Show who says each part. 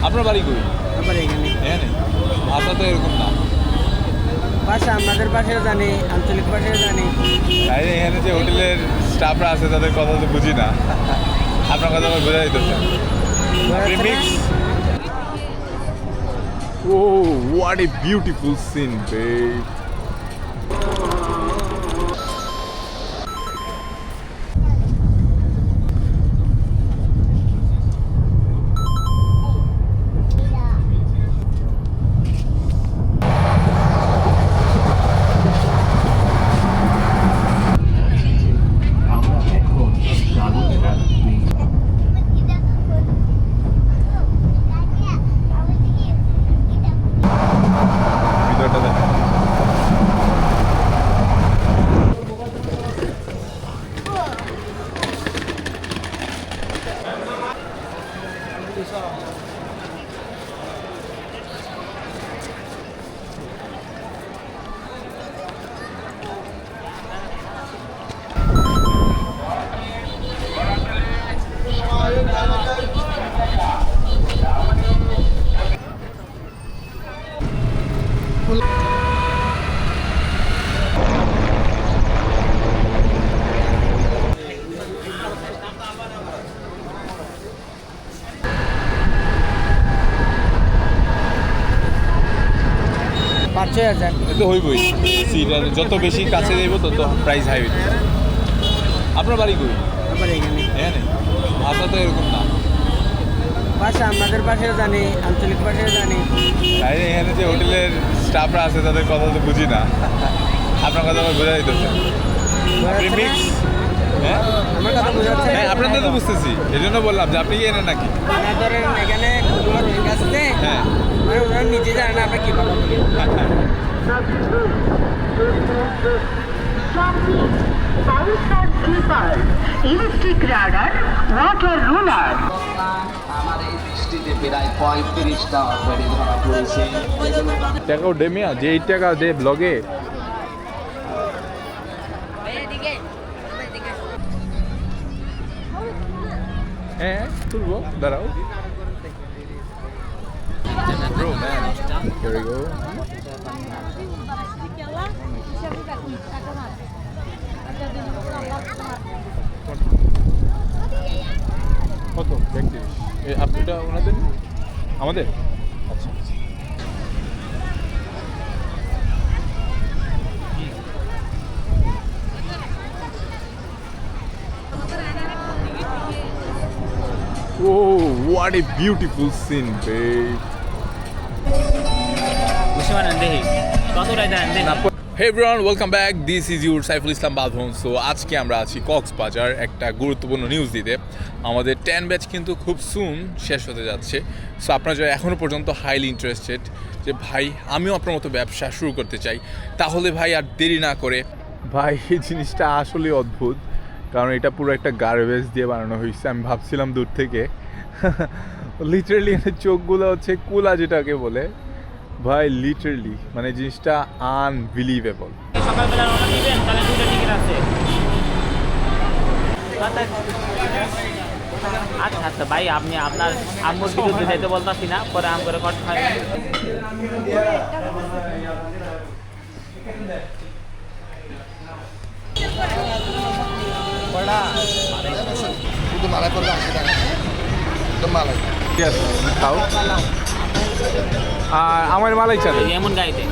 Speaker 1: আপনার বাড়ি কই?
Speaker 2: আমার এখানে
Speaker 1: এখানে ভাষা তো এরকম না।
Speaker 2: ভাষা আমাদের ভাষাও জানি, আঞ্চলিক ভাষাও জানি।
Speaker 1: তাই এখানে যে হোটেলের স্টাফরা আছে তাদের কথা তো বুঝি না। আপনার কথা আমার বোঝা যাইতেছে। আপনি mix. Oh what a beautiful scene babe. ভিতরটা দেখেন।
Speaker 2: পাঁচ ছয় হাজার।
Speaker 1: এ তো হইবই। সিটার যত বেশি কাছে যাইব তত প্রাইস হাই হইবে। আপনার বাড়ি কই?
Speaker 2: আমার এখানে
Speaker 1: এখানে ভাষা তো এরকম না।
Speaker 2: ভাষা আমাদের ভাষাও জানি, আঞ্চলিক ভাষাও জানি।
Speaker 1: তাই এখানে যে হোটেলের স্টাফরা আছে তাদের কথা তো বুঝি না। আপনার কথা আমার বোঝা যাইতেছে। আপনি মিক্স। হ্যাঁ
Speaker 2: আমার কথা বোঝাচ্ছে?
Speaker 1: হ্যাঁ আপনাদের তো বুঝতেছি, এই জন্য বললাম যে আপনি কি এনে নাকি।
Speaker 2: না ধরেন এখানে কতগুলো রোহিঙ্গ আছে,
Speaker 1: হ্যাঁ
Speaker 2: মানে ওনারা নিজে জানে না আমরা কি কথা বলি।
Speaker 3: Electric radar, water ruler.
Speaker 4: আমার এই দৃষ্টিতে প্রায় 35টা অপরাধী ধরা পড়েছে।
Speaker 1: টাকাও দে মিয়া, যে 8 টাকা দে ব্লগে। হ্যাঁ তুলবো, দাঁড়াও। Bro, man. Here we go. কত? 31। আপনারটা ওনাদের? আমাদের? আচ্ছা। Oh, what a beautiful scene, babe. Hey everyone, welcome back. This is your Saiful Islam Badhon. So আজকে আমরা আছি কক্সবাজার একটা গুরুত্বপূর্ণ নিউজ দিতে। আমাদের 10 ব্যাচ কিন্তু খুব সুন শেষ হতে যাচ্ছে। সো আপনারা যারা এখনও পর্যন্ত হাইলি ইন্টারেস্টেড যে ভাই আমিও আপনার মতো ব্যবসা শুরু করতে চাই, তাহলে ভাই আর দেরি না করে ভাই এই জিনিসটা আসলে অদ্ভুত, কারণ এটা পুরো একটা গার্বেজ দিয়ে বানানো হয়েছে। আমি ভাবছিলাম দূর থেকে লিটারেলি চোখগুলো হচ্ছে কুলা যেটাকে বলে ভাই, লিটারেলি মানে জিনিসটা আনবিলিভেবল।
Speaker 5: সকালবেলা রওনা দিবেন, তাহলে দুটো টিকিট আছে। আচ্ছা আচ্ছা ভাই, আপনি আপনার আম্মুর বিরুদ্ধে যেতে বলতাছি না, পরে আম করে কট খাই।
Speaker 6: শুধু মালাই করলে 80 টাকা, একদম মালাই।
Speaker 1: ঠিক আছে খাও। আর আমার মালাই চাই।
Speaker 5: এমন গাইতে